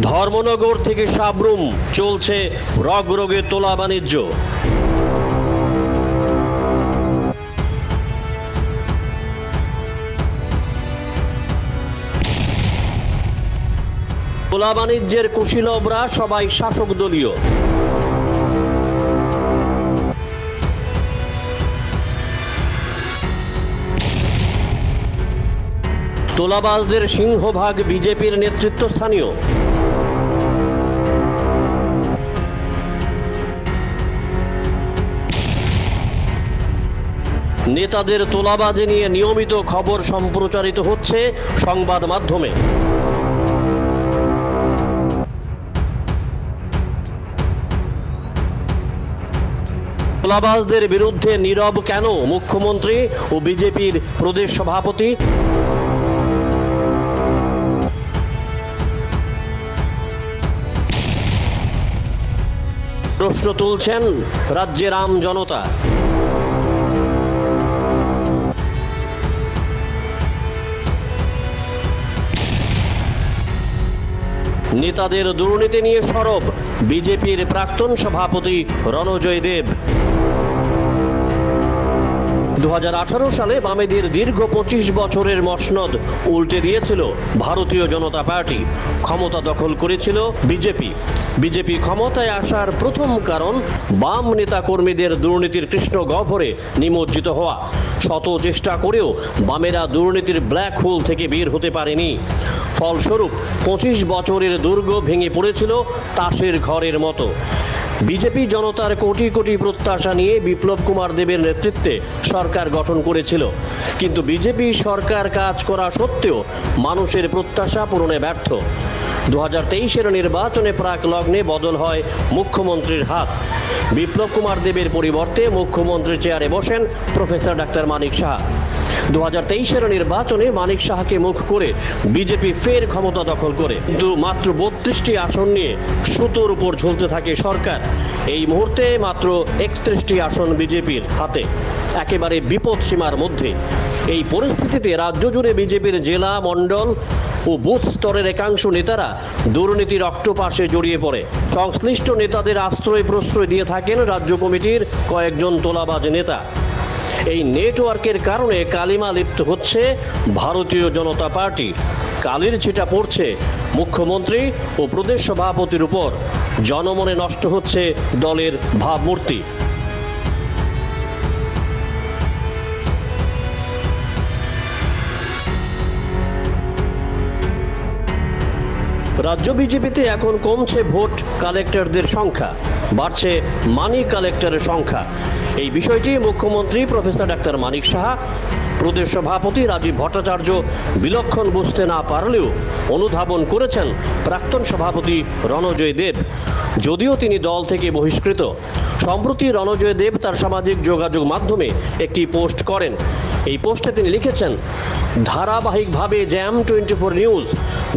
ধর্মনগর থেকে সাবরুম চলছে রগরগে তোলা বাণিজ্য। তোলা বাণিজ্যের কুশীলবরা সবাই শাসক দলীয়। তোলাবাজদের সিংহভাগ বিজেপির নেতৃত্বস্থানীয়। নেতাদের তোলাবাজি নিয়ে নিয়মিত খবর সম্প্রচারিত হচ্ছে সংবাদ মাধ্যমে। তোলাবাজদের বিরুদ্ধে নীরব কেন মুখ্যমন্ত্রী ও বিজেপির প্রদেশ সভাপতি? প্রশ্ন তুলছেন রাজ্যের আম জনতা। নেতাদের দুর্নীতি নিয়ে সরব বিজেপির প্রাক্তন সভাপতি রণজয় দেব। 2018 সালে বামেদের দীর্ঘ 25 বছরের মসনদ উল্টে দিয়েছিল ভারতীয় জনতা পার্টি। ক্ষমতা দখল করেছিল বিজেপি ক্ষমতায় আসার প্রথম কারণ বাম নেতা কর্মীদের দুর্নীতির কৃষ্ণ গহ্বরে নিমজ্জিত হওয়া। শত চেষ্টা করেও বামেরা দুর্নীতির ব্ল্যাক হোল থেকে বের হতে পারেনি। ফলস্বরূপ 25 বছরের দুর্গ ভেঙে পড়েছিল তাসের ঘরের মতো। বিজেপি জনতার কোটি কোটি প্রত্যাশা নিয়ে বিপ্লব কুমার দেবের নেতৃত্বে সরকার গঠন করেছিল, কিন্তু বিজেপি সরকার কাজ করা সত্ত্বেও মানুষের প্রত্যাশা পূরণে ব্যর্থ। 2023-এর নির্বাচনে প্রাক লগ্নে বদল হয় মুখ্যমন্ত্রীর হাত। বিপ্লব কুমার দেবের পরিবর্তে মুখ্যমন্ত্রীর চেয়ারে বসেন প্রফেসর ডাক্তার মানিক সাহা। 2023-এর নির্বাচনে মানিক সাহাকে মুখ করে বিজেপি ফের ক্ষমতা দখল করে, কিন্তু মাত্র 32টি আসন নিয়ে সুতোর উপর ঝুলতে থাকে সরকার। এই মুহূর্তে মাত্র 31টি আসন বিজেপির হাতে, একেবারে বিপদ সীমার মধ্যে। এই পরিস্থিতিতে রাজ্য জুড়ে বিজেপির জেলা, মণ্ডল ও বুথ স্তরের একাংশ নেতারা দুর্নীতির অক্টোপাসে জড়িয়ে পড়ে। সংশ্লিষ্ট নেতাদের আশ্রয় প্রশ্রয় দিয়ে থাকেন রাজ্য কমিটির কয়েকজন তোলাবাজ নেতা। এই নেটওয়ার্কের কারণে কালিমা লিপ্ত হচ্ছে ভারতীয় জনতা পার্টি। কালির ছিটা পড়ছে মুখ্যমন্ত্রী ও প্রদেশ সভাপতির উপর। জনমনে নষ্ট হচ্ছে দলের ভাবমূর্তি। রাজ্য বিজেপিতে এখন কমছে ভোট কালেক্টরদের সংখ্যা, বাড়ছে মানি কালেক্টরের সংখ্যা। এই বিষয়টি মুখ্যমন্ত্রী প্রফেসর ডাক্তার মানিক সাহা, প্রদেশ সভাপতি রাজীব ভট্টাচার্য বিলক্ষণ বুঝতে না পারলেও অনুধাবন করেছেন প্রাক্তন সভাপতি রণজয় দেব, যদিও তিনি দল থেকে বহিষ্কৃত। সম্প্রতি রণজয় দেব তার সামাজিক যোগাযোগ মাধ্যমে একটি পোস্ট করেন। এই পোস্টে তিনি লিখেছেন, ধারাবাহিকভাবে জ্যাম 24 নিউজ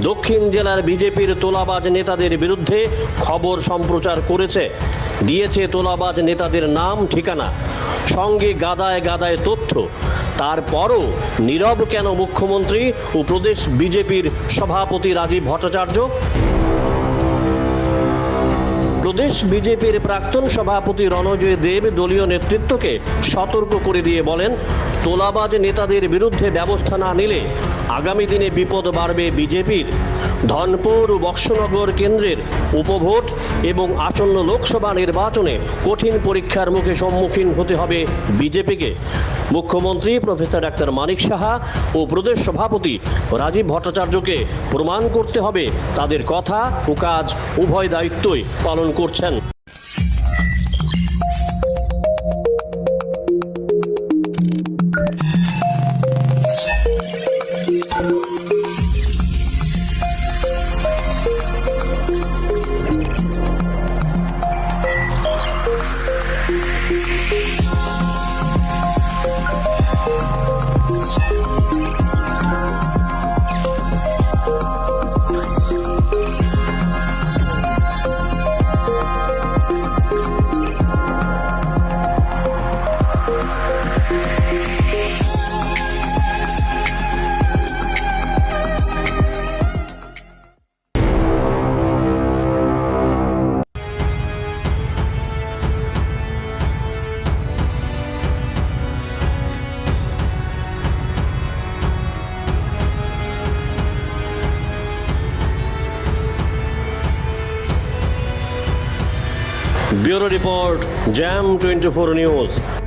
দক্ষিণ জেলার বিজেপির তোলাবাজ নেতাদের বিরুদ্ধে খবর সম্প্রচার করেছে, দিয়েছে তোলাবাজ নেতাদের নাম, ঠিকানা, সঙ্গে গাদায় গাদায় তথ্য। তারপরও নীরব কেন মুখ্যমন্ত্রী ও প্রদেশ বিজেপির সভাপতি রাজীব ভট্টাচার্য? প্রদেশ বিজেপির প্রাক্তন সভাপতি রণজয় দেব দলীয় নেতৃত্বকে সতর্ক করে দিয়ে বলেন, তোলাবাজ নেতাদের বিরুদ্ধে ব্যবস্থা না নিলে আগামী দিনে বিপদ বাড়বে বিজেপির। ধনপুর ও বক্সনগর কেন্দ্রের উপভোট এবং আসন্ন লোকসভা নির্বাচনে কঠিন পরীক্ষার মুখে সম্মুখীন হতে হবে বিজেপিকে। মুখ্যমন্ত্রী প্রফেসর ডাক্তার মানিক সাহা ও প্রদেশ সভাপতি রাজীব ভট্টাচার্যকে প্রমাণ করতে হবে তাদের কথা ও কাজ উভয় দায়িত্বই পালন করছেন। Bureau report jam 24 news.